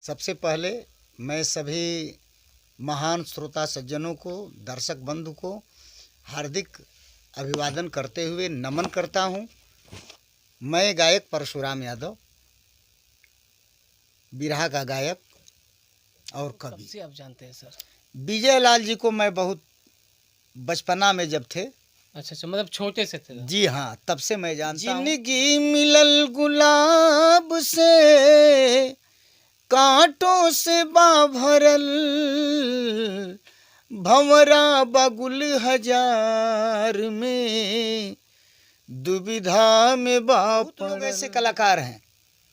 सबसे पहले मैं सभी महान श्रोता सज्जनों को, दर्शक बंधु को हार्दिक अभिवादन करते हुए नमन करता हूँ। मैं गायक परशुराम यादव, बिरहा का गायक और कवि। कब से आप जानते हैं सर? विजय लाल जी को मैं बहुत बचपना में जब थे, अच्छा, मतलब छोटे से थे? जी हाँ, तब से मैं जानता हूँ। जिंदगी मिलल गुलाब से, कांटों से बाभरल, भंवरा बगुल हजार में, दुविधा में बाप। लोग ऐसे कलाकार हैं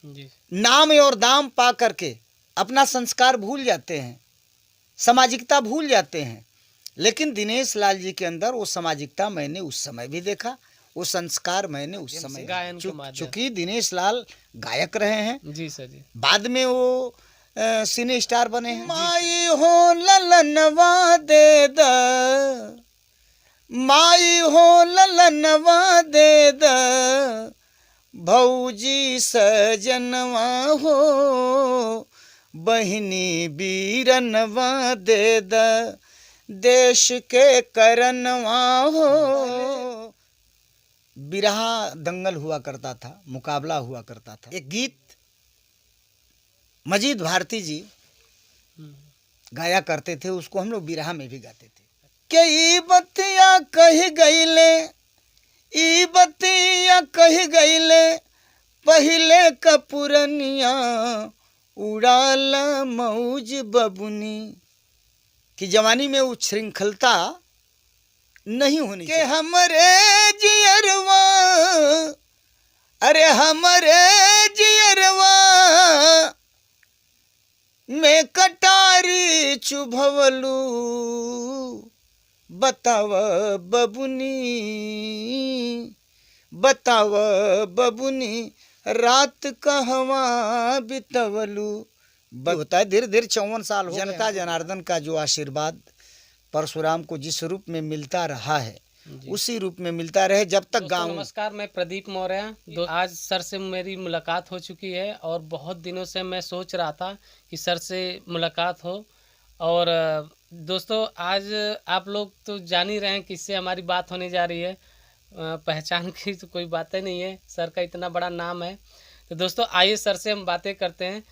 जी। नाम और दाम पा करके अपना संस्कार भूल जाते हैं, सामाजिकता भूल जाते हैं। लेकिन दिनेश लाल जी के अंदर वो सामाजिकता मैंने उस समय भी देखा, वो संस्कार मैंने उस समय गायन के माध्यम। चूंकि दिनेश लाल गायक रहे हैं, जी सर जी। बाद में वो सिने स्टार बने हैं। माई हो ललनवा दे द, माई हो ललनवा दे द, भौजी सजनवा हो, बहिनी बीरनवा दे द, देश के करनवा हो। बिरहा दंगल हुआ करता था, मुकाबला हुआ करता था। एक गीत मजीद भारती जी गाया करते थे, उसको हम लोग बिरहा में भी गाते थे। कई बतिया कह गईले, ई बतिया कह गईले, पहले कपुरनिया, उड़ाला मौज बबुनी। कि जवानी में उच्छृंखलता नहीं होनी चाहिए। हमरे जियरवा, अरे हमरे जियरवा में कटारी चुभवलू, बताव बबुनी, बताव बबुनी, रात कहवा बितवलू। होता है धीरे धीरे 54 साल हो जनता जनार्दन का जो आशीर्वाद परशुराम को जिस रूप में मिलता रहा है, उसी रूप में मिलता रहे जब तक गाँव। नमस्कार, मैं प्रदीप मौर्य। आज सर से मेरी मुलाकात हो चुकी है और बहुत दिनों से मैं सोच रहा था कि सर से मुलाकात हो। और दोस्तों, आज आप लोग तो जान ही रहे हैं किससे हमारी बात होने जा रही है। पहचान की तो कोई बात ही नहीं है, सर का इतना बड़ा नाम है। तो दोस्तों, आइए सर से हम बातें करते हैं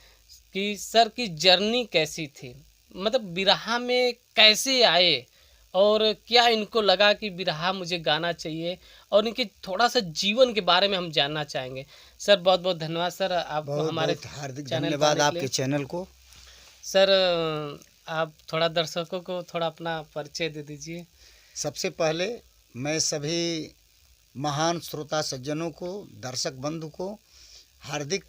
कि सर की जर्नी कैसी थी, मतलब बिरहा में कैसे आए और क्या इनको लगा कि बिरहा मुझे गाना चाहिए, और इनके थोड़ा सा जीवन के बारे में हम जानना चाहेंगे। सर बहुत बहुत धन्यवाद सर, आप हमारे हार्दिक धन्यवाद आपके चैनल को। सर आप थोड़ा दर्शकों को थोड़ा अपना परिचय दे दीजिए। सबसे पहले मैं सभी महान श्रोता सज्जनों को, दर्शक बंधु को हार्दिक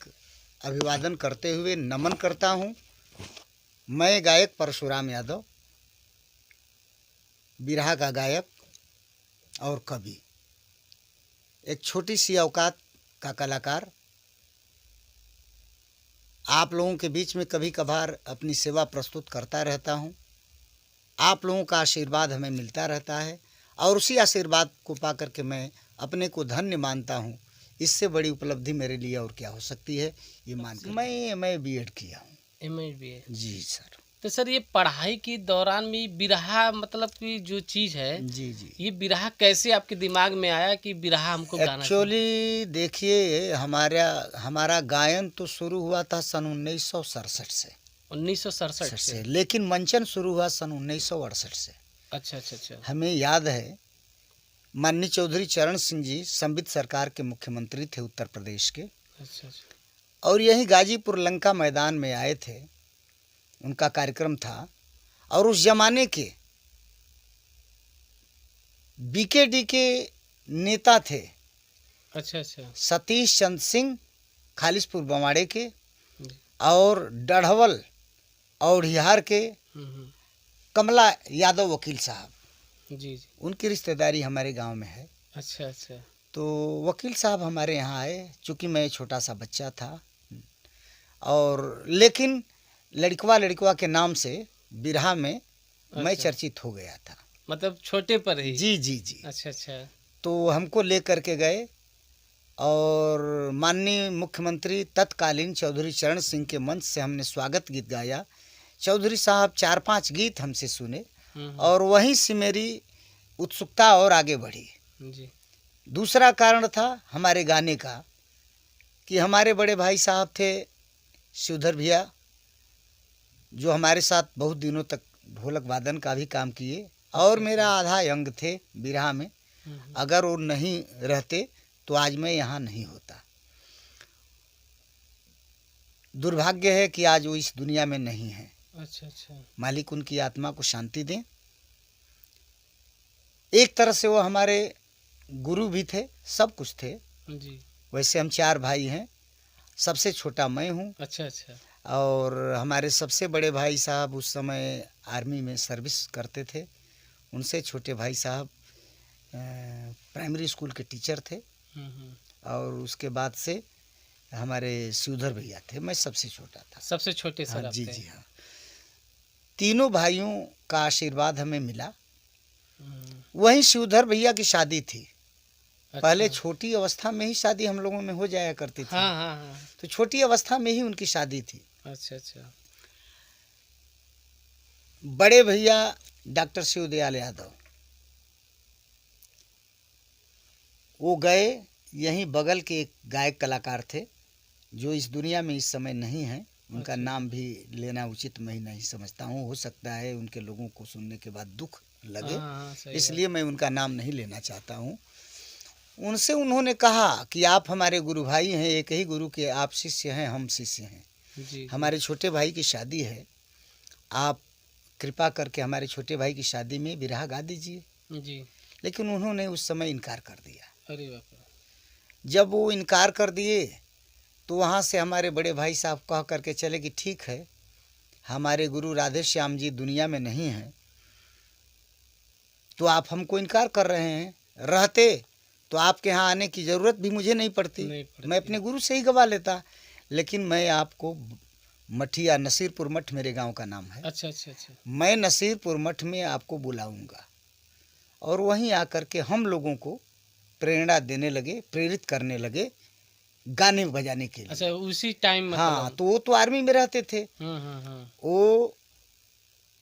अभिवादन करते हुए नमन करता हूँ। मैं गायक परशुराम यादव, बिरहा का गायक और कवि, एक छोटी सी औकात का कलाकार, आप लोगों के बीच में कभी कभार अपनी सेवा प्रस्तुत करता रहता हूँ। आप लोगों का आशीर्वाद हमें मिलता रहता है और उसी आशीर्वाद को पाकर के मैं अपने को धन्य मानता हूँ। इससे बड़ी उपलब्धि मेरे लिए और क्या हो सकती है, ये मान कर मैं बीएड किया हूँ। MA जी सर। तो सर, ये पढ़ाई के दौरान में बिरहा मतलब कि जो चीज़ है, जी, ये बिरहा कैसे आपके दिमाग में आया कि बिरहा हमको गाना चाहिए? एक्चुअली देखिए, हमारा गायन तो शुरू हुआ था सन 1967 से। 1967 से? लेकिन मंचन शुरू हुआ सन 1968 से। अच्छा। हमें याद है, माननीय चौधरी चरण सिंह जी संबित सरकार के मुख्यमंत्री थे उत्तर प्रदेश के। अच्छा। और यही गाजीपुर लंका मैदान में आए थे, उनका कार्यक्रम था। और उस जमाने के बीकेडी के नेता थे अच्छा। सतीश चंद्र सिंह, खालिसपुर बमाड़े के, और डढ़वल और हिहार के कमला यादव वकील साहब। जी। उनकी रिश्तेदारी हमारे गांव में है। अच्छा। तो वकील साहब हमारे यहाँ आए, चूँकि मैं छोटा सा बच्चा था, और लेकिन लड़कवा के नाम से बिरहा में मैं चर्चित हो गया था। मतलब छोटे पर ही? जी। अच्छा। तो हमको ले करके गए और माननीय मुख्यमंत्री तत्कालीन चौधरी चरण सिंह के मंच से हमने स्वागत गीत गाया। चौधरी साहब 4-5 गीत हमसे सुने और वहीं से मेरी उत्सुकता और आगे बढ़ी। जी। दूसरा कारण था हमारे गाने का कि हमारे बड़े भाई साहब थे शिवधर भैया, जो हमारे साथ बहुत दिनों तक ढोलक वादन का भी काम किए और मेरा आधा अंग थे बिरहा में। अगर वो नहीं रहते तो आज मैं यहाँ नहीं होता। दुर्भाग्य है कि आज वो इस दुनिया में नहीं है। अच्छा अच्छा। मालिक उनकी आत्मा को शांति दें। एक तरह से वो हमारे गुरु भी थे, सब कुछ थे। जी। वैसे हम 4 भाई हैं, सबसे छोटा मैं हूँ। अच्छा अच्छा। और हमारे सबसे बड़े भाई साहब उस समय आर्मी में सर्विस करते थे। उनसे छोटे भाई साहब प्राइमरी स्कूल के टीचर थे। और उसके बाद से हमारे शिवधर भैया थे, मैं सबसे छोटा था। सबसे छोटे सर हाँ, आप जी थे। जी हाँ। तीनों भाइयों का आशीर्वाद हमें मिला। वहीं शिवधर भैया की शादी थी। अच्छा। पहले छोटी अवस्था में ही शादी हम लोगों में हो जाया करती थी। हाँ हाँ हाँ। तो छोटी अवस्था में ही उनकी शादी थी। अच्छा अच्छा। बड़े भैया डॉक्टर शिवदयाल यादव, वो गए, यहीं बगल के एक गायक कलाकार थे जो इस दुनिया में इस समय नहीं है। उनका नाम भी लेना उचित मैं नहीं समझता हूँ। हो सकता है उनके लोगों को सुनने के बाद दुख लगे, इसलिए मैं उनका नाम नहीं लेना चाहता हूँ। उनसे उन्होंने कहा कि आप हमारे गुरु भाई हैं, एक ही गुरु के आप शिष्य हैं, हम शिष्य हैं। जी। हमारे छोटे भाई की शादी है, आप कृपा करके हमारे छोटे भाई की शादी में बिरहा गा दीजिए। जी। लेकिन उन्होंने उस समय इनकार कर दिया। अरे बाप रे। जब वो इनकार कर दिए तो वहाँ से हमारे बड़े भाई साहब कह करके चले कि ठीक है, हमारे गुरु राधे श्याम जी दुनिया में नहीं हैं तो आप हमको इनकार कर रहे हैं। रहते तो आपके यहाँ आने की ज़रूरत भी मुझे नहीं पड़ती, मैं अपने गुरु से ही गवा लेता। लेकिन मैं आपको मठिया, नसीरपुर मठ मेरे गांव का नाम है। अच्छा अच्छा अच्छा। मैं नसीरपुर मठ में आपको बुलाऊंगा और वहीं आकर के हम लोगों को प्रेरणा देने लगे, प्रेरित करने लगे गाने बजाने के लिए। अच्छा, उसी टाइम मतलब? हाँ, तो वो तो आर्मी में रहते थे। वो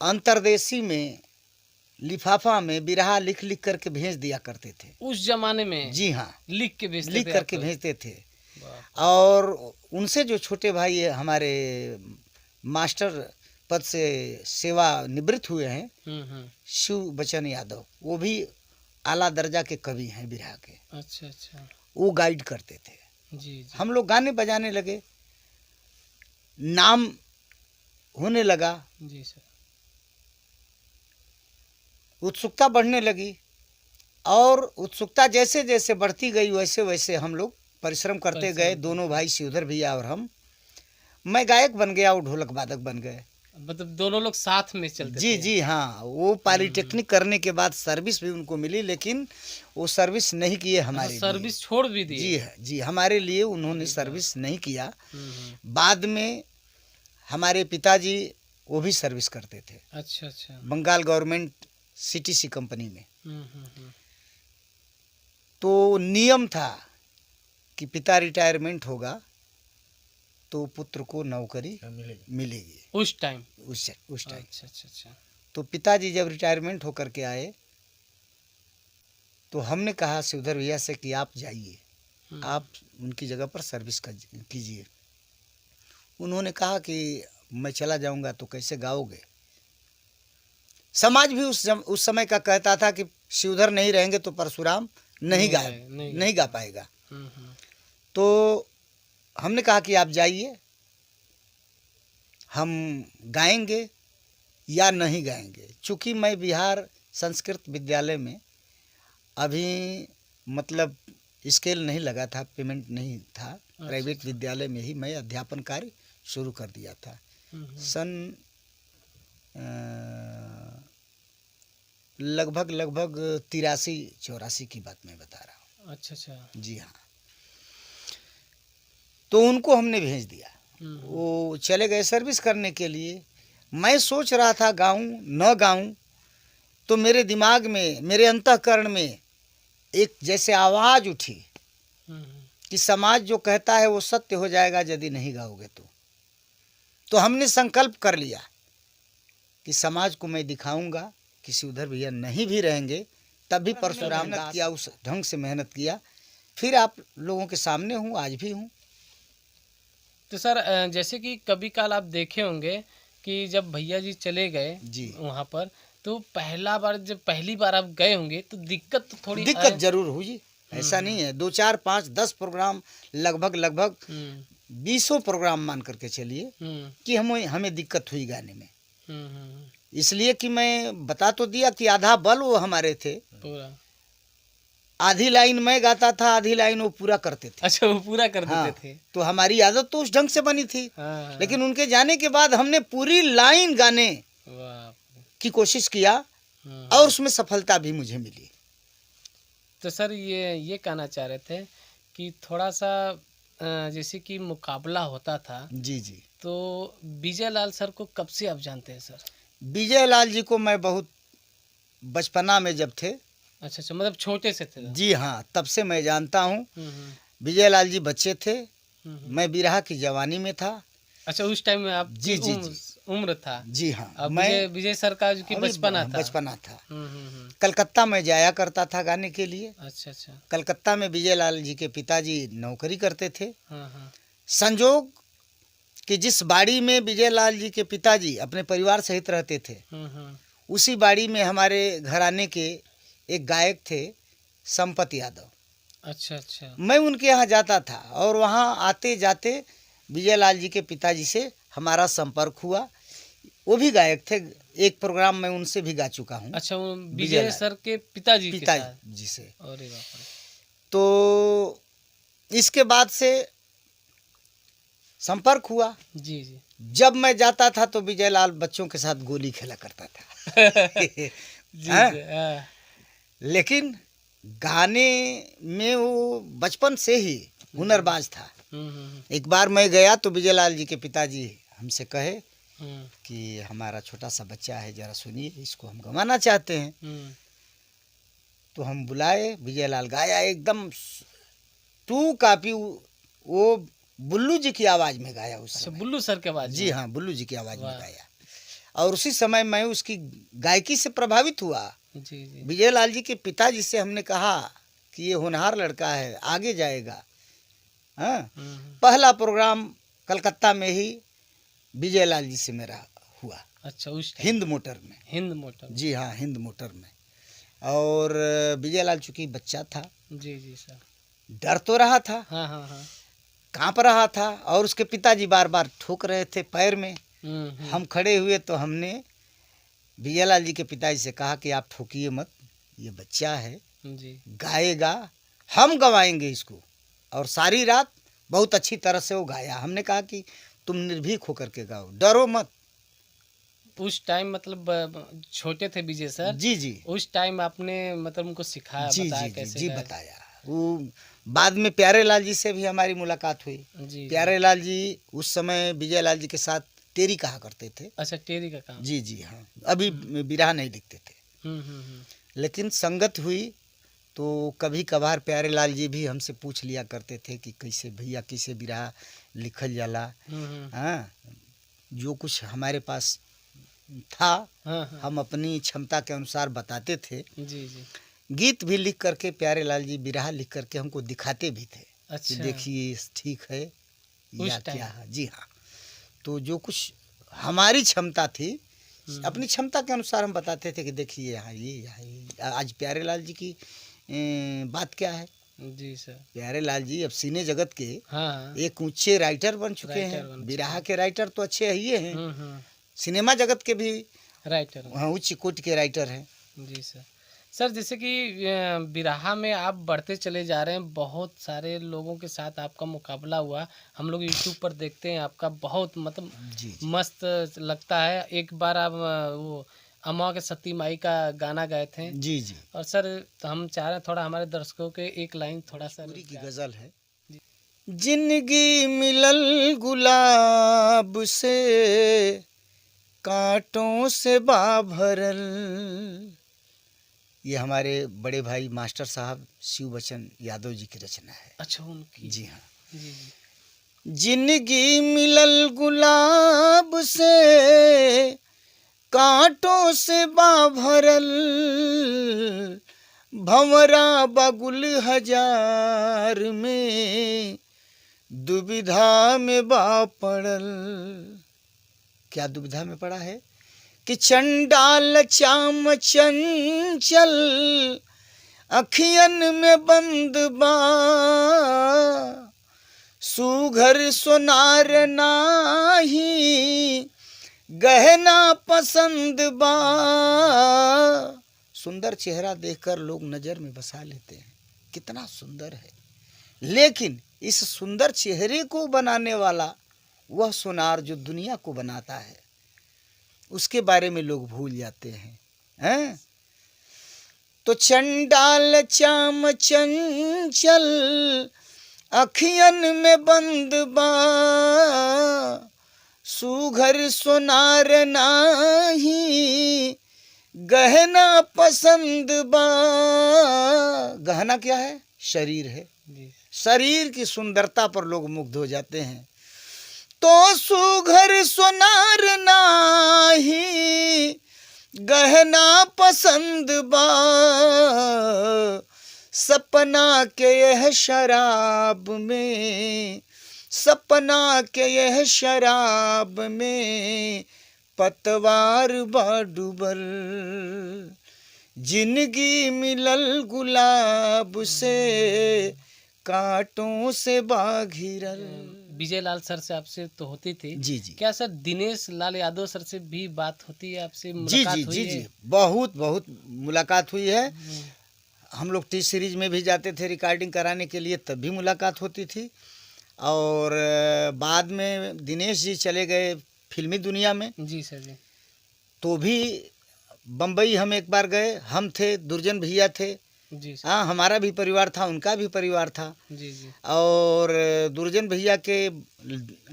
अंतरदेशी में लिफाफा में बिरहा लिख लिख करके भेज दिया करते थे उस जमाने में। जी हाँ, लिख के भेजते थे, लिख करके भेजते थे। और उनसे जो छोटे भाई हमारे मास्टर पद से सेवा निवृत्त हुए हैं, शिव बचन यादव, वो भी आला दर्जा के कवि हैं बिरहा के। अच्छा अच्छा। वो गाइड करते थे। जी। हम लोग गाने बजाने लगे, नाम होने लगा। जी सर। उत्सुकता बढ़ने लगी और उत्सुकता जैसे जैसे बढ़ती गई वैसे वैसे हम लोग परिश्रम करते गए, दोनों भाई शिवधर भैया और हम। मैं गायक बन गया, वो ढोलक वादक बन गए। मतलब दोनों लोग साथ में चलते जी थे? जी हाँ। वो पॉलिटेक्निक करने के बाद सर्विस भी उनको मिली, लेकिन वो सर्विस नहीं किए हमारे लिए। सर्विस छोड़ भी दी? जी है जी, हमारे लिए उन्होंने सर्विस नहीं किया। बाद में हमारे पिताजी वो भी सर्विस करते थे। अच्छा अच्छा। बंगाल गवर्नमेंट सीटीसी कंपनी में। तो नियम था कि पिता रिटायरमेंट होगा तो पुत्र को नौकरी मिलेगी उस टाइम। उस टाइम। अच्छा अच्छा अच्छा। तो पिताजी जब रिटायरमेंट होकर के आए तो हमने कहा शिवधर भैया से कि आप जाइए, आप उनकी जगह पर सर्विस कीजिए। उन्होंने कहा कि मैं चला जाऊंगा तो कैसे गाओगे। समाज भी उस समय का कहता था कि शिवधर नहीं रहेंगे तो परशुराम नहीं गा पाएगा। तो हमने कहा कि आप जाइए, हम गाएंगे या नहीं गाएंगे। चूँकि मैं बिहार संस्कृत विद्यालय में अभी मतलब स्केल नहीं लगा था, पेमेंट नहीं था, प्राइवेट विद्यालय में ही मैं अध्यापन कार्य शुरू कर दिया था। सन लगभग 83-84 की बात मैं बता रहा हूँ। अच्छा अच्छा। जी हाँ। तो उनको हमने भेज दिया, वो चले गए सर्विस करने के लिए। मैं सोच रहा था गाऊं न गाऊं, तो मेरे दिमाग में, मेरे अंतःकरण में एक जैसे आवाज़ उठी कि समाज जो कहता है वो सत्य हो जाएगा यदि नहीं गाओगे तो हमने संकल्प कर लिया कि समाज को मैं दिखाऊंगा। किसी उधर भैया नहीं भी रहेंगे तब भी परशुराम ने किया, उस ढंग से मेहनत किया, फिर आप लोगों के सामने हूँ, आज भी हूँ। तो सर जैसे कि कभी काल आप देखे होंगे कि जब भैया जी चले गए जी, वहाँ पर, तो जब पहली बार आप गए होंगे तो दिक्कत तो थोड़ी दिक्कत जरूर हुई, ऐसा हम्म, नहीं है। 2 4 5 10 प्रोग्राम, लगभग हम्म, 20 प्रोग्राम मान करके चलिए हम्म, कि हमें दिक्कत हुई गाने में। हम्म, इसलिए कि मैं बता तो दिया कि आधा बल वो हमारे थे, पूरा। आधी लाइन मैं गाता था, आधी लाइन वो पूरा करते थे। अच्छा, वो पूरा कर देते हाँ, थे। तो हमारी आदत तो उस ढंग से बनी थी। हाँ, लेकिन उनके जाने के बाद हमने पूरी लाइन गाने वाह। की कोशिश किया और उसमें सफलता भी मुझे मिली। तो सर ये कहना चाह रहे थे कि थोड़ा सा जैसे कि मुकाबला होता था, जी जी। तो विजय लाल सर को कब से आप जानते हैं सर? विजय लाल जी को मैं बहुत बचपना में जब थे, अच्छा अच्छा, मतलब छोटे से थे? जी हाँ, तब से मैं जानता हूँ। हम्म, विजय लाल जी बच्चे थे, हम्म। मैं बिरहा की जवानी में था। अच्छा, उस टाइम में आप जी जी जी उम्र था? जी हाँ, अब मैं विजय सर का जो कि अभी बचपना था। बचपना था। हम्म। कलकत्ता में जाया करता था गाने के लिए। अच्छा अच्छा। कलकत्ता में विजय लाल जी के पिताजी नौकरी करते थे। हाँ हाँ। संजोग कि जिस बाड़ी में विजय लाल जी के पिताजी अपने परिवार सहित रहते थे, हम्म। उसी बाड़ी में हमारे घराने के एक गायक थे, संपत यादव। अच्छा अच्छा। मैं उनके यहाँ जाता था और वहाँ आते जाते विजय लाल जी के पिताजी से हमारा संपर्क हुआ। वो भी गायक थे, एक प्रोग्राम में उनसे भी गा चुका हूँ। अच्छा, वो विजय विजय लाल सर के पिताजी के साथ? जी से। अरे बाप रे। तो इसके बाद से संपर्क हुआ। जी जी। जब मैं जाता था तो विजय लाल बच्चों के साथ गोली खेला करता था। जी हाँ? जी। हाँ। लेकिन गाने में वो बचपन से ही हुनरबाज था। एक बार मैं गया तो विजय लाल जी के पिताजी हमसे कहे कि हमारा छोटा सा बच्चा है, जरा सुनिए, इसको हम गवाना चाहते हैं। तो हम बुलाए, विजय लाल गाया एकदम टू कापी, वो बुल्लू जी की आवाज़ में गाया उस अच्छा, समय। बुल्लू सर के आवाज जी में? हाँ, बुल्लू जी की आवाज़ में वाह। गाया और उसी समय मैं उसकी गायकी से प्रभावित हुआ। जी जी। विजय लाल जी के पिताजी से हमने कहा कि ये होनहार लड़का है, आगे जाएगा। हाँ, पहला प्रोग्राम कलकत्ता में ही विजय लाल जी से मेरा हुआ। अच्छा, उस टाइम हिंद मोटर में। हिंद मोटर? जी हाँ, हिंद मोटर में। और विजय लाल चूँकि बच्चा था, जी जी सर। डर तो रहा था, हाँ हाँ हाँ। काँप रहा था और उसके पिताजी बार बार ठोक रहे थे पैर में। हम खड़े हुए तो हमने विजय लाल जी के पिताजी से कहा कि आप ठोकिए मत, ये बच्चा है, जी। गाएगा, हम गवाएंगे इसको। और सारी रात बहुत अच्छी तरह से वो गाया। हमने कहा कि तुम निर्भीक होकर के गाओ, डरो मत। उस टाइम मतलब छोटे थे विजय सर? जी जी उस टाइम आपने मतलब उनको सिखाया, जी बताया जी जी कैसे जी गाए? बताया। वो बाद में प्यारे लाल जी से भी हमारी मुलाकात हुई। जी प्यारे लाल जी उस समय विजय लाल जी के साथ टेरी कहा करते थे। अच्छा, टेरी का काम? जी जी हाँ, अभी बिरहा नहीं लिखते थे। लेकिन संगत हुई तो कभी कभार प्यारे लाल जी भी हमसे पूछ लिया करते थे कि कैसे भैया, कैसे बिरहा लिखल जाला। हाँ, जो कुछ हमारे पास था हम अपनी क्षमता के अनुसार बताते थे। जी जी। गीत भी लिख करके प्यारे लाल जी बिरहा लिख करके हमको दिखाते भी थे कि अच्छा, देखिए ठीक है या उस टाइम? क्या है। जी हाँ, तो जो कुछ हमारी क्षमता थी, अपनी क्षमता के अनुसार हम बताते थे कि देखिए यहाँ ये आज प्यारे लाल जी की बात क्या है। जी सर। प्यारे लाल जी अब सिने जगत के हाँ, एक ऊंचे राइटर बन चुके राइटर बन हैं। चुके बिरहा के राइटर तो अच्छे ही हैं, हैं। सिनेमा जगत के भी राइटर। हाँ उच्च कोटि के राइटर हैं। जी सर। सर जैसे कि बिरहा में आप बढ़ते चले जा रहे हैं, बहुत सारे लोगों के साथ आपका मुकाबला हुआ। हम लोग यूट्यूब पर देखते हैं आपका, बहुत मतलब जी जी मस्त लगता है। एक बार आप वो अम्मा के सती माई का गाना गाए थे। जी जी। और सर तो हम चाह रहे हैं थोड़ा हमारे दर्शकों के एक लाइन थोड़ा सा पूरी की गजल है। जी। जिंदगी मिलल गुलाब से, कांटों से बा भरल, ये हमारे बड़े भाई मास्टर साहब शिव बचन यादव जी की रचना है। अच्छा, उनकी। जी हाँ। जी जी। जिंदगी मिलल गुलाब से, कांटों से बा भरल, भंवरा बगुल हजार में, दुविधा में बा पड़ल। क्या दुविधा में पड़ा है कि चंडाल चाम चंचल, अखियन में बंद बा, सुघर सोनार नाही, गहना पसंद बा। सुंदर चेहरा देखकर लोग नजर में बसा लेते हैं, कितना सुंदर है, लेकिन इस सुंदर चेहरे को बनाने वाला वह सोनार जो दुनिया को बनाता है, उसके बारे में लोग भूल जाते हैं। तो चंडाल चाम चंचल, अखियन में बंद बा, सुघर सोनार नाही, गहना पसंद बा। गहना क्या है? शरीर है। शरीर की सुंदरता पर लोग मुग्ध हो जाते हैं। तो सुघर सोनार नाही, गहना पसंद बा, सपना के यह शराब में, सपना के यह शराब में, पतवार बा डूबल। जिंदगी मिलल गुलाब से, कांटों से बा घिरल। विजय लाल सर से आपसे तो होती थी। जी जी। क्या सर दिनेश लाल यादव सर से भी बात होती है आपसे? मुलाकात जी हुई जी है? जी, बहुत बहुत मुलाकात हुई है। हम लोग टी सीरीज में भी जाते थे रिकॉर्डिंग कराने के लिए, तब भी मुलाकात होती थी। और बाद में दिनेश जी चले गए फिल्मी दुनिया में। जी सर जी। तो भी बम्बई हम एक बार गए, हम थे, दुर्जन भैया थे। जी सर। हाँ, हमारा भी परिवार था, उनका भी परिवार था। जी जी। और दुर्जन भैया के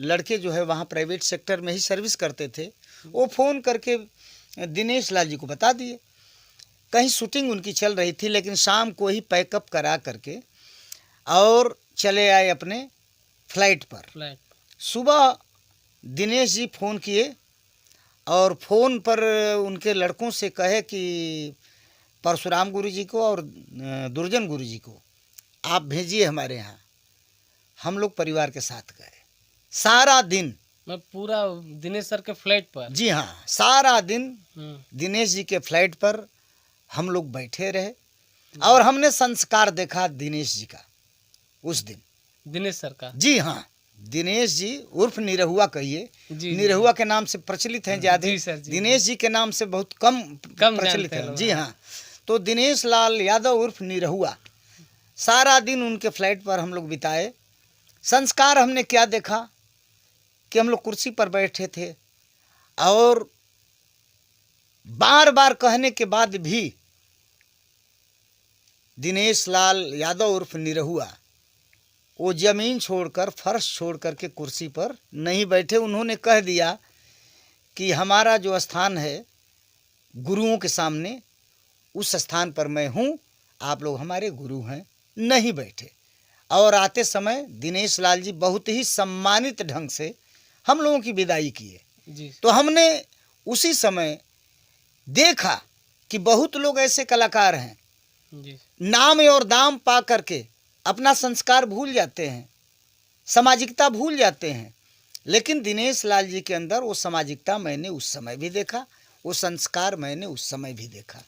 लड़के जो है वहाँ प्राइवेट सेक्टर में ही सर्विस करते थे। वो फ़ोन करके दिनेश लाल जी को बता दिए। कहीं शूटिंग उनकी चल रही थी, लेकिन शाम को ही पैकअप करा करके और चले आए अपने फ्लाइट पर। सुबह दिनेश जी फ़ोन किए और फ़ोन पर उनके लड़कों से कहे कि परशुराम गुरु जी को और दुर्जन गुरु जी को आप भेजिए हमारे यहाँ। हम लोग परिवार के साथ गए। सारा दिन मैं पूरा दिनेश सर के फ्लाइट पर। जी हाँ, सारा दिन दिनेश जी के फ्लाइट पर हम लोग बैठे रहे और हमने संस्कार देखा दिनेश जी का उस दिन। दिनेश सर का? जी हाँ, दिनेश जी उर्फ निरहुआ कहिए, निरहुआ के नाम से प्रचलित हैं ज़्यादा, दिनेश जी के नाम से बहुत कम प्रचलित हैं। जी हाँ, तो दिनेश लाल यादव उर्फ निरहुआ, सारा दिन उनके फ्लाइट पर हम लोग बिताए। संस्कार हमने क्या देखा कि हम लोग कुर्सी पर बैठे थे और बार बार कहने के बाद भी दिनेश लाल यादव उर्फ निरहुआ वो ज़मीन छोड़कर, फर्श छोड़कर के कुर्सी पर नहीं बैठे। उन्होंने कह दिया कि हमारा जो स्थान है गुरुओं के सामने, उस स्थान पर मैं हूँ, आप लोग हमारे गुरु हैं। नहीं बैठे। और आते समय दिनेश लाल जी बहुत ही सम्मानित ढंग से हम लोगों की विदाई किए। तो हमने उसी समय देखा कि बहुत लोग ऐसे कलाकार हैं नाम और दाम पा करके अपना संस्कार भूल जाते हैं, सामाजिकता भूल जाते हैं। लेकिन दिनेश लाल जी के अंदर वो सामाजिकता मैंने उस समय भी देखा, वो संस्कार मैंने उस समय भी देखा।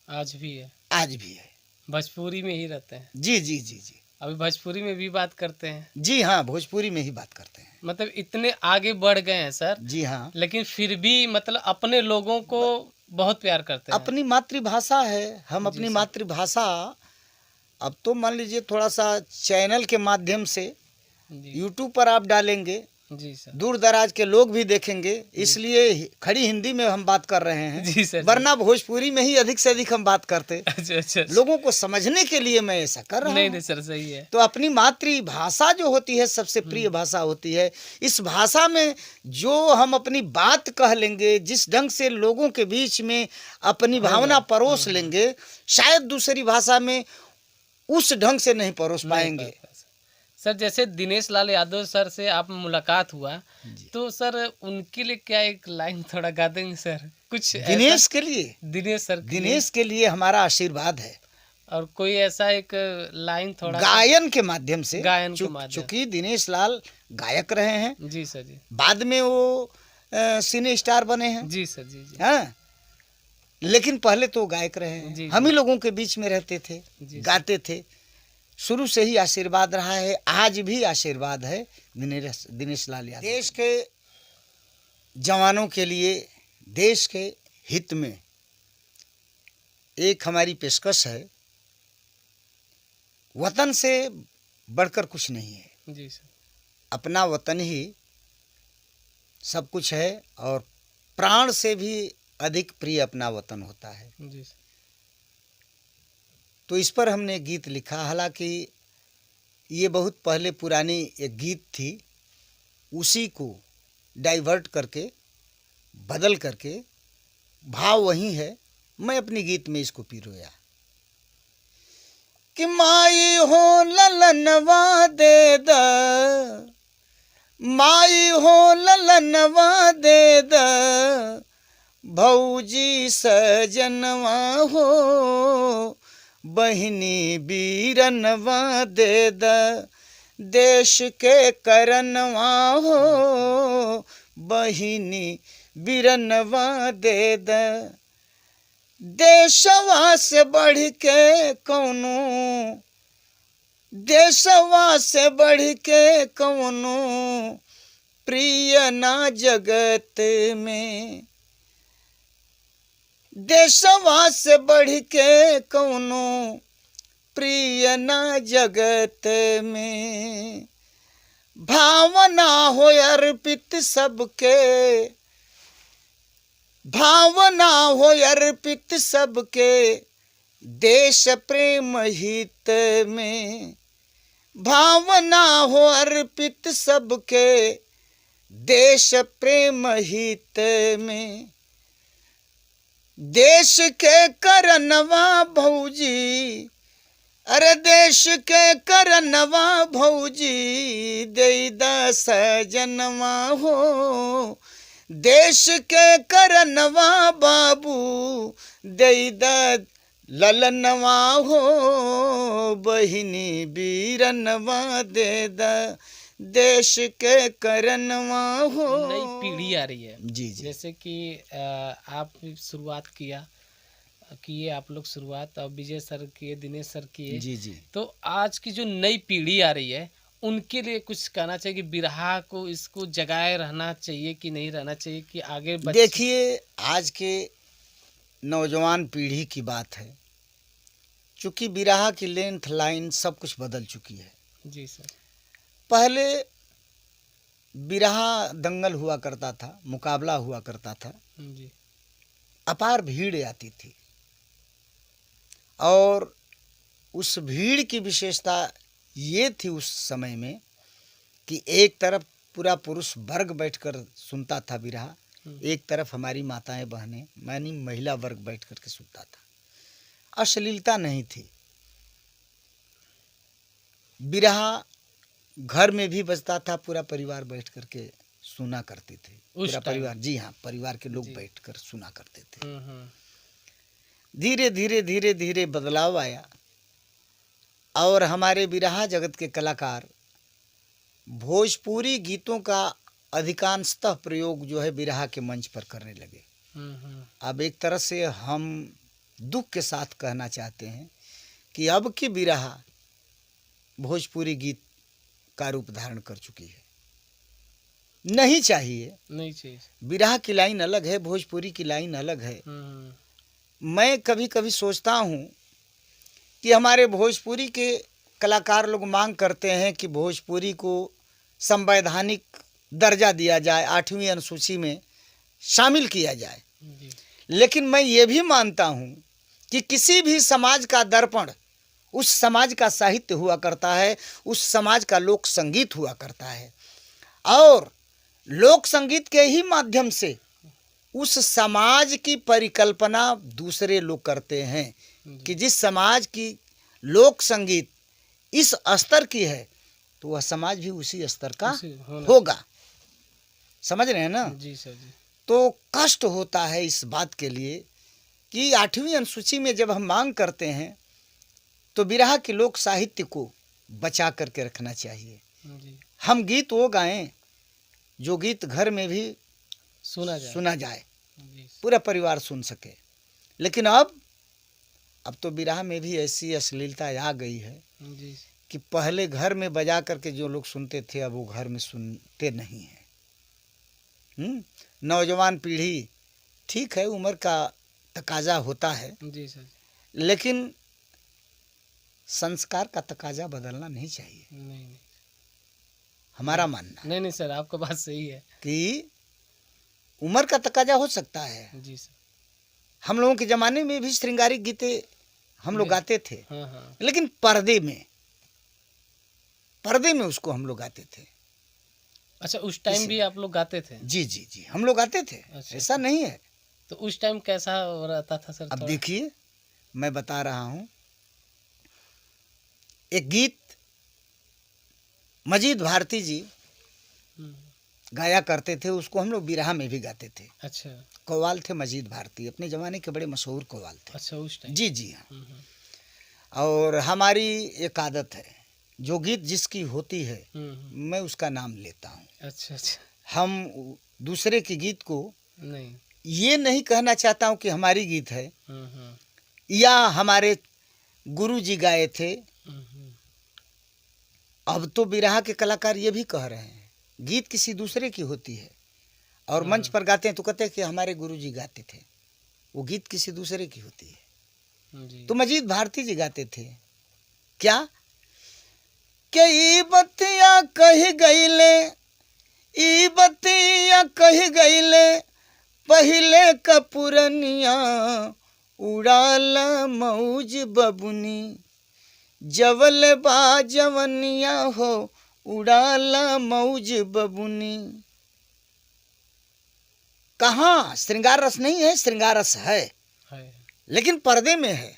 आज भी है? आज भी है। भोजपुरी में ही रहते हैं? जी जी जी जी। अभी भोजपुरी में भी बात करते हैं? जी हाँ, भोजपुरी में ही बात करते हैं। मतलब इतने आगे बढ़ गए हैं सर। जी हाँ। लेकिन फिर भी मतलब अपने लोगों को बहुत प्यार करते हैं। अपनी मातृभाषा है, हम अपनी मातृभाषा, अब तो मान लीजिए थोड़ा सा चैनल के माध्यम से यूट्यूब पर आप डालेंगे जी सर। दूर दराज के लोग भी देखेंगे, इसलिए खड़ी हिंदी में हम बात कर रहे हैं। जी सर। वरना भोजपुरी में ही अधिक से अधिक हम बात करते। अच्छा अच्छा। लोगों को समझने के लिए मैं ऐसा कर रहा नहीं हूँ। नहीं सर, सही है। तो अपनी मातृभाषा जो होती है सबसे प्रिय भाषा होती है। इस भाषा में जो हम अपनी बात कह लेंगे, जिस ढंग से लोगों के बीच में अपनी भावना परोस लेंगे, शायद दूसरी भाषा में उस ढंग से नहीं परोस पाएंगे। सर जैसे दिनेश लाल यादव सर से आप मुलाकात हुआ, तो सर उनके लिए क्या एक लाइन थोड़ा गा देंगे सर? कुछ दिनेश के लिए, दिनेश सर दिनेश के लिए हमारा आशीर्वाद है। और कोई ऐसा एक लाइन थोड़ा गायन के माध्यम से, गायन के माध्यम, चूंकि दिनेश लाल गायक रहे हैं। जी सर जी। बाद में वो सिने स्टार बने हैं। जी सर जी जी। हाँ, लेकिन पहले तो गायक रहे हैं। हम ही लोगों के बीच में रहते थे, गाते थे। शुरू से ही आशीर्वाद रहा है, आज भी आशीर्वाद है दिनेश लाल यादव। देश के जवानों के लिए, देश के हित में एक हमारी पेशकश है, वतन से बढ़कर कुछ नहीं है। जी सर। अपना वतन ही सब कुछ है, और प्राण से भी अधिक प्रिय अपना वतन होता है। जी सर। तो इस पर हमने गीत लिखा। हालांकि ये बहुत पहले पुरानी एक गीत थी, उसी को डाइवर्ट करके, बदल करके, भाव वही है, मैं अपनी गीत में इसको पिरोया कि माई हो ललनवा दे द, माई हो ललनवा दे द, भौजी सजनवा हो, बहिनी बीरनवा दे द, देश के करनवा हो, बहिनी बीरनवा दे द, देशवा से बढ़ के कौनो, देशवा से बढ़ के कौनो प्रिय ना जगत में, देशवा से बढ़ के कौनो प्रिय ना जगत में, भावना हो अर्पित सबके, भावना हो अर्पित सबके, देश प्रेम हित में, भावना हो अर्पित सबके, देश प्रेम हित में, देश के करनवा भौजी, अरे देश के करनवा भौजी, दे द सजनवा हो, देश के करनवा बाबू, दे द ललनवा हो, बहिनी बीरनवा दे द, देश के करनवा हो। नई पीढ़ी आ रही है। जी जी। जैसे कि आप शुरुआत किए आप लोग शुरुआत, और विजय सर किए, दिनेश सर किए। जी जी। तो आज की जो नई पीढ़ी आ रही है, उनके लिए कुछ कहना चाहिए कि बिरहा को, इसको जगाए रहना चाहिए कि नहीं रहना चाहिए, कि आगे देखिए, आज के नौजवान पीढ़ी की बात है, चूँकि बिरहा की लेंथ लाइन सब कुछ बदल चुकी है। जी सर। पहले बिरहा दंगल हुआ करता था, मुकाबला हुआ करता था, जी। अपार भीड़ आती थी, और उस भीड़ की विशेषता ये थी उस समय में कि एक तरफ पूरा पुरुष वर्ग बैठकर सुनता था बिरहा, एक तरफ हमारी माताएं बहनें यानी महिला वर्ग बैठ कर के सुनता था। अश्लीलता नहीं थी। बिरहा घर में भी बजता था, पूरा परिवार बैठ कर के सुना करते थे। पूरा परिवार, जी हाँ, परिवार के लोग बैठ कर सुना करते थे। धीरे धीरे धीरे धीरे बदलाव आया, और हमारे बिरहा जगत के कलाकार भोजपुरी गीतों का अधिकांशतः प्रयोग जो है बिरहा के मंच पर करने लगे। अब एक तरह से हम दुख के साथ कहना चाहते हैं कि अब की बिरहा भोजपुरी गीत का रूप धारण कर चुकी है। नहीं चाहिए, नहीं चाहिए। बिरहा की लाइन अलग है, भोजपुरी की लाइन अलग है। मैं कभी कभी सोचता हूँ कि हमारे भोजपुरी के कलाकार लोग मांग करते हैं कि भोजपुरी को संवैधानिक दर्जा दिया जाए, 8वीं अनुसूची में शामिल किया जाए। जी। लेकिन मैं ये भी मानता हूँ कि किसी भी समाज का दर्पण उस समाज का साहित्य हुआ करता है, उस समाज का लोक संगीत हुआ करता है, और लोक संगीत के ही माध्यम से उस समाज की परिकल्पना दूसरे लोग करते हैं कि जिस समाज की लोक संगीत इस स्तर की है तो वह समाज भी उसी स्तर का होगा। समझ रहे हैं ना? जी सर जी। तो कष्ट होता है इस बात के लिए कि 8वीं अनुसूची में जब हम मांग करते हैं तो बिरहा के लोक साहित्य को बचा करके रखना चाहिए। जी। हम गीत वो गाएं जो गीत घर में भी सुना जाए, जी। पूरा परिवार सुन सके। लेकिन अब तो बिरहा में भी ऐसी अश्लीलता आ गई है जी। कि पहले घर में बजा करके जो लोग सुनते थे अब वो घर में सुनते नहीं हैं। नौजवान पीढ़ी, ठीक है, उम्र का तकाजा होता है, जी सर, लेकिन संस्कार का तकाजा बदलना नहीं चाहिए। नहीं हमारा मानना नहीं सर, आपका बात सही है कि उम्र का तकाजा हो सकता है। जी सर। हम लोगों के ज़माने में भी श्रृंगारिक गीतें हम लोग गाते थे, हाँ। लेकिन पर्दे में उसको हम लोग गाते थे। अच्छा, उस टाइम भी आप लोग गाते थे? जी जी जी, हम लोग गाते थे। अच्छा, ऐसा नहीं है। तो उस टाइम कैसा रहता था सर? अब देखिए, मैं बता रहा हूँ, एक गीत मजीद भारती जी गाया करते थे, उसको हम लोग बिरहा में भी गाते थे। अच्छा। कव्वाल थे मजीद भारती, अपने ज़माने के बड़े मशहूर कव्वाल थे। अच्छा, उस टाइम? जी जी हाँ। और हमारी एक आदत है, जो गीत जिसकी होती है मैं उसका नाम लेता हूँ। अच्छा अच्छा। हम दूसरे के गीत को नहीं, ये नहीं कहना चाहता हूँ कि हमारी गीत है या हमारे गुरु जी गाए थे। अब तो बिरहा के कलाकार ये भी कह रहे हैं गीत किसी दूसरे की होती है और मंच पर गाते हैं तो कहते हैं कि हमारे गुरु जी गाते थे, वो गीत किसी दूसरे की होती है जी। तो मजीद भारती जी गाते थे क्या, कई बतिया कह गईले, ई बतिया कह गईले, पहले कपुरनिया उड़ाल मौज बबुनी, जवल बा जवनिया हो उड़ाला मौज बबुनी। कहाँ श्रृंगार रस नहीं है? श्रृंगार रस है, लेकिन पर्दे में है।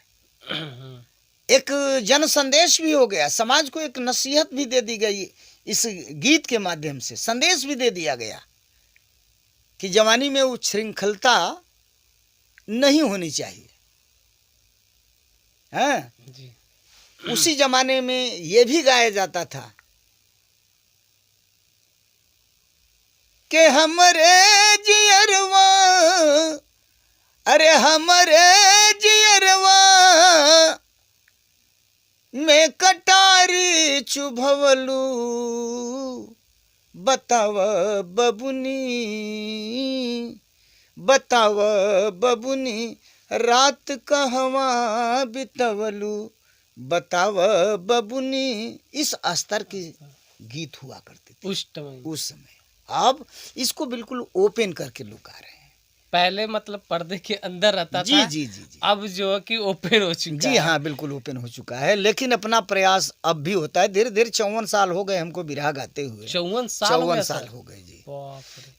एक जन संदेश भी हो गया, समाज को एक नसीहत भी दे दी गई, इस गीत के माध्यम से संदेश भी दे दिया गया कि जवानी में उच्छृंखलता नहीं होनी चाहिए। हाँ जी। उसी जमाने में ये भी गाया जाता था कि हमरे जियरवा, अरे हमरे जियरवा में कटारी चुभवलू, बताव बबुनी, बताव बबुनी, रात कहवा बितवलू, बताव बबुनी। इस स्तर की गीत हुआ करते थे उस समय। अब इसको बिल्कुल ओपन करके लोग गा रहे हैं। पहले मतलब पर्दे के अंदर रहता जी, था, जी जी जी, अब जो है कि ओपन हो चुका जी है। हाँ, बिल्कुल ओपन हो चुका है, लेकिन अपना प्रयास अब भी होता है। धीरे धीरे 54 साल हो गए हमको बिरहा गाते हुए। 54 साल हो गए जी।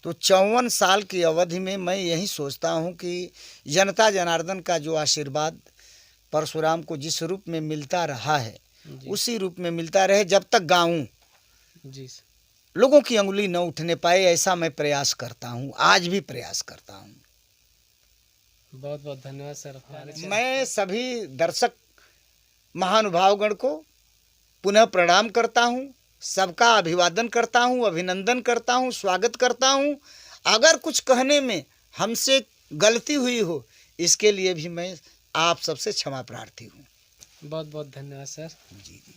तो 54 साल की अवधि में मैं यही सोचता हूँ कि जनता जनार्दन का जो आशीर्वाद परशुराम को जिस रूप में मिलता रहा है उसी रूप में मिलता रहे। जब तक गाऊं जी, लोगों की अंगुली न उठने पाए, ऐसा मैं प्रयास करता हूं, आज भी प्रयास करता हूं। बहुत बहुत धन्यवाद सर। मैं सभी दर्शक महानुभावगण को पुनः प्रणाम करता हूं, सबका अभिवादन करता हूं, अभिनंदन करता हूं, स्वागत करता हूं। अगर कुछ कहने में हमसे गलती हुई हो इसके लिए भी मैं आप सबसे क्षमा प्रार्थी हूँ। बहुत बहुत धन्यवाद सर। जी जी।